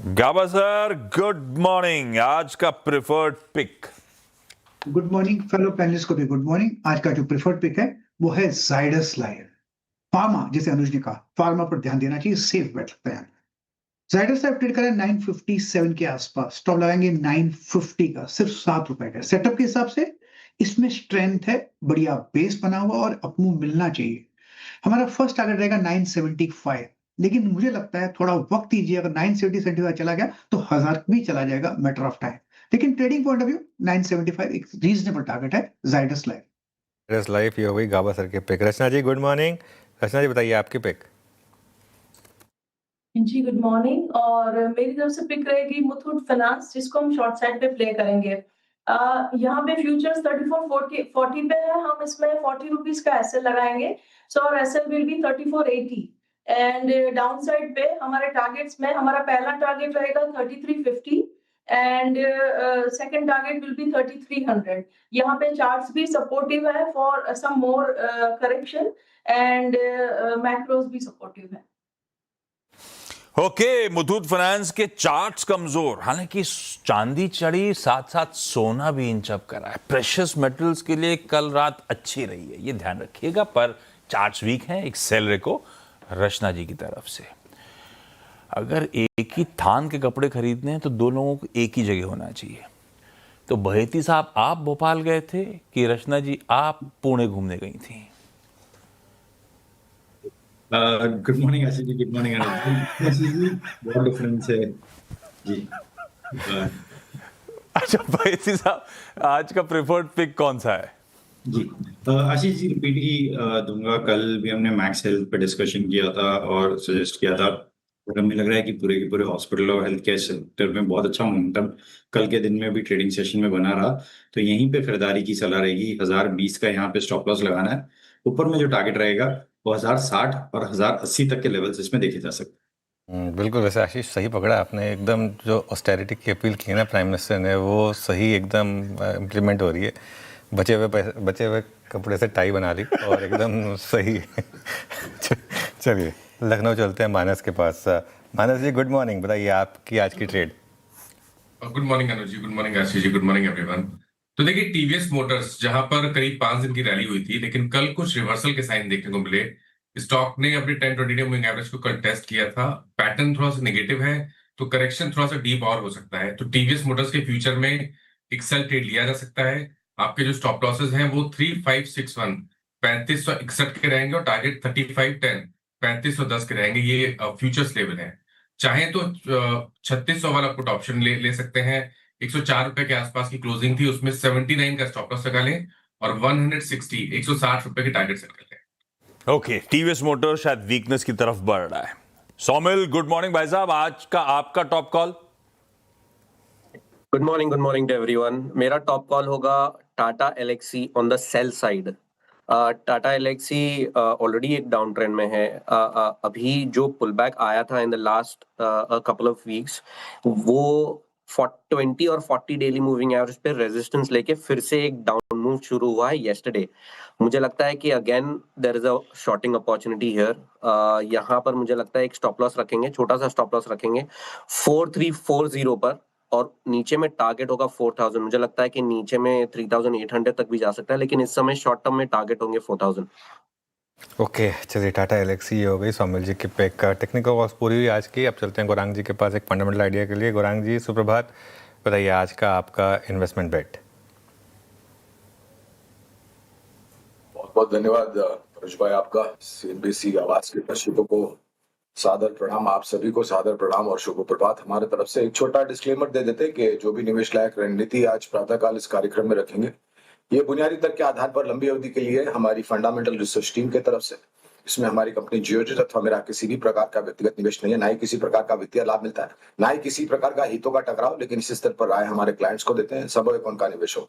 गाबा sir, good morning. आज का preferred pick. Good morning fellow panellist को भी गुड मॉर्निंग। आज का जो प्रेफर्ड पिक है वो है जाइडस लाइफ फार्मा। जैसे अनुज ने कहा, फार्मा पर ध्यान देना चाहिए, सेफ बेट लगता है। जाइडस लाइफ ट्रेड करें 957 के आसपास, स्टॉप लगाएंगे 950 का, सिर्फ ₹7 का। सेटअप के हिसाब से इसमें स्ट्रेंथ है, बढ़िया बेस बना हुआ और अपमूव मिलना चाहिए। हमारा फर्स्ट टारगेट रहेगा 975, लेकिन मुझे लगता है थोड़ा वक्त दीजिए। अगर 970 चला गया तो 1000 भी चला जाएगा, मैटर ऑफ टाइम। लेकिन ट्रेडिंग पॉइंट ऑफ व्यू 975 एक रीजनेबल टारगेट है जाइडस लाइफ। जाइडस लाइफ ये हो गई गाबा सर के पिक। रचना जी गुड मॉर्निंग। रचना जी बताइए आपकी पिक। जी गुड मॉर्निंग। और मेरी तरफ से पिक रहेगी मुथूट फाइनेंस, जिसको हम शॉर्ट साइड पे प्ले करेंगे। यहाँ पे फ्यूचर्स 3440 पे है, हम इसमें ₹40 का एसएल लगाएंगे। सो और SL will be 3480 and down side पे हमारे टारगेट्स में हमारा पहला टारगेट रहेगा 3350 and second target will be 3300। यहाँ पे चार्ट्स भी सपोर्टिव है for some more correction and macros भी सपोर्टिव है। ओके, मुथूट फाइनेंस के चार्ट्स कमजोर, हालांकि चांदी चढ़ी, साथ साथ सोना भी इंच अप करा है। प्रेशियस मेटल्स के लिए कल रात अच्छी रही है, ये ध्यान रखिएगा। पर चार्ट्स वीक हैं। एक सेल रेको रचना जी की तरफ से। अगर एक ही थान के कपड़े खरीदने हैं तो दो लोगों को एक ही जगह होना चाहिए। तो बहेती साहब आप भोपाल गए थे कि रचना जी आप पुणे घूमने गई थी? Good morning Ashish ji, good morning Ashish ji. बहुत डिफरेंस है जी। अच्छा बहेती साहब, आज का प्रेफर्ड पिक कौन सा है? जी आशीष जी, रिपीट ही दूंगा। कल भी हमने मैक्स हेल्थ पे डिस्कशन किया था और सजेस्ट किया था, और हमें लग रहा है कि पूरे के पूरे हॉस्पिटल और हेल्थ केयर सेक्टर में बहुत अच्छा मोमेंटम कल के दिन में भी ट्रेडिंग सेशन में बना रहा। तो यहीं पे खरीदारी की सलाह रहेगी। 1020 का यहाँ पे स्टॉप लॉस लगाना है। ऊपर में जो टारगेट रहेगा वो 1060 और 1080 तक के लेवल्स इसमें देखे जा सकते हैं। बिल्कुल, वैसे आशीष सही पकड़ा आपने एकदम। जो ऑस्टेरिटी की अपील की है ना प्राइम मिनिस्टर ने, वो सही एकदम इम्प्लीमेंट हो रही है। बचे हुए कपड़े से टाई बना ली और एकदम सही। चलिए लखनऊ चलते हैं मानस के पास। मानस जी गुड मॉर्निंग, बताइए आपकी आज की ट्रेड। गुड मॉर्निंग अनुज जी, good morning Ashish ji, good morning everyone. तो देखिए, टीवीएस मोटर्स जहां पर करीब 5 दिन की रैली हुई थी, लेकिन कल कुछ रिवर्सल के साइन देखने को मिले। स्टॉक ने अपने 10-20 डे मूविंग एवरेज को कल टेस्ट किया था। पैटर्न थोड़ा सा नेगेटिव है, तो करेक्शन थोड़ा सा डीप और हो सकता है। तो टीवीएस मोटर्स के फ्यूचर में एक सेल ट्रेड लिया जा सकता है। आपके जो स्टॉप लॉसेज हैं वो 3561 3561 के रहेंगे और टारगेट 3510 3510 के रहेंगे। ये फ्यूचर्स लेवल है। चाहे तो 3600 वाला पुट ऑप्शन ले सकते हैं। ₹104 के आसपास की क्लोजिंग थी, उसमें 79 का स्टॉप लॉस लगा लें और 160 रुपए की टारगेट सेट कर लें। ओके, टीवीएस मोटर शायद वीकनेस की तरफ बढ़ रहा है। सौमिल गुड मॉर्निंग भाई साहब, आज का आपका top call. Good morning to everyone. मेरा टॉप कॉल होगा Tata Elxsi on the sell side. Tata Elxsi already एक डाउन ट्रेंड में है। अभी जो पुल बैक आया था in the last couple of weeks, वो 20 और 40 डेली मूविंग एवरेज पे रेजिस्टेंस लेके फिर से एक डाउन मूव शुरू हुआ है येस्टरडे। मुझे लगता है कि again there is a shorting opportunity here. यहाँ पर मुझे लगता है एक स्टॉप लॉस रखेंगे, छोटा सा स्टॉप लॉस रखेंगे 4340 पर, और नीचे में टारगेट होगा 4000। मुझे लगता है कि नीचे में 3800 तक भी जा सकता है, लेकिन इस समय शॉर्ट टर्म में टारगेट होंगे 4000। ओके चलिए, टाटा एलेक्सी ये हो गई सौमिल जी की पिक। टेक्निकल वॉच पूरी हुई आज की। अब चलते हैं गौरांग जी के पास एक फंडामेंटल आइडिया के लिए। गौरांग जी सुप्रभात, बताइए आज का आपका इन्वेस्टमेंट बेट। बहुत बहुत धन्यवाद परेश भाई, आपका सीएनबीसी आवाज के दर्शकों को सादर प्रणाम। आप सभी को सादर प्रणाम और शुभ प्रभात हमारे तरफ से। एक छोटा डिस्क्लेमर दे देते कि जो भी निवेश लायक रणनीति आज प्रातःकाल इस कार्यक्रम में रखेंगे, ये बुनियादी तर्क के आधार पर लंबी अवधि के लिए हमारी फंडामेंटल रिसर्च टीम की तरफ से। इसमें हमारी कंपनी जियोजेट अथवा मेरा किसी भी प्रकार का व्यक्तिगत निवेश नहीं है, ना ही किसी प्रकार का वित्तीय लाभ मिलता है, ना ही किसी प्रकार का हितों का टकराव, लेकिन इस स्तर पर राय हमारे क्लाइंट्स को देते हैं, सब एक उनका निवेश हो।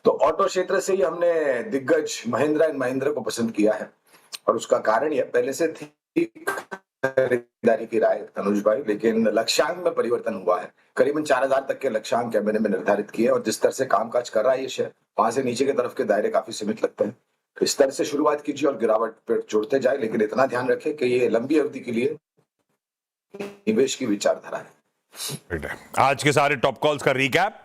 तो ऑटो क्षेत्र से ही हमने दिग्गज महिंद्रा एंड महिंद्रा को पसंद किया है, और उसका कारण यह पहले से थी खरीदारी की राय अनुज भाई, लेकिन लक्ष्यांक में परिवर्तन हुआ है। करीबन 4000 तक के लक्ष्यांक मैंने निर्धारित किए, और जिस तरह से कामकाज कर रहा है ये शेयर, वहां से नीचे की तरफ के दायरे काफी सीमित लगते हैं। इस तरह से शुरुआत कीजिए और गिरावट पे जोड़ते जाए, लेकिन इतना ध्यान रखें कि ये लंबी अवधि के लिए निवेश की विचारधारा है। आज के सारे टॉप कॉल्स का recap.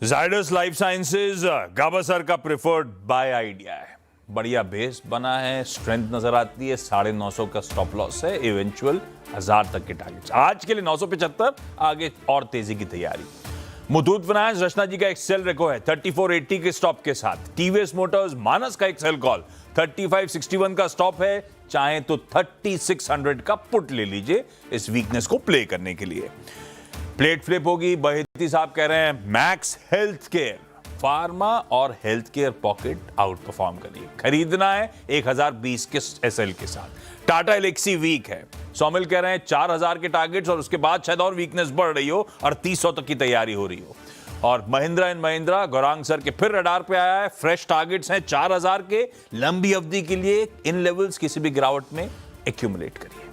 Zydus life sciences Gavaskar का प्रिफर्ड बाय आइडिया है, बढ़िया बेस बना है, स्ट्रेंथ नजर आती है, 950 का स्टॉप लॉस है, इवेंचुअल 1000 तक के टारगेट्स। आज के लिए 975, आगे और तेजी की तैयारी। मुथूट फाइनेंस रचना जी का एक सेल रेको है 3480 के स्टॉप के साथ। टीवीएस मोटर्स मानस का एक सेल कॉल 3561 का स्टॉप है, चाहे तो 3600 का पुट ले लीजिए इस वीकनेस को प्ले करने के लिए। प्लेट फ्लिप होगी। बहेती साहब कह रहे हैं मैक्स हेल्थ केयर, फार्मा और health care pocket out perform करिए, खरीदना है 1020 के एसएल के साथ। टाटा एलेक्सी वीक है, सोमिल कह रहे हैं 4000 के टारगेट्स और उसके बाद शायद और वीकनेस बढ़ रही हो और 300 तक की तैयारी हो रही हो। और महिंद्रा एंड महिंद्रा गौरांग सर के फिर रडार पे आया है, फ्रेश टारगेट्स हैं 4000 के, लंबी अवधि के लिए इन लेवल्स किसी भी गिरावट में एक्यूमुलेट करिए।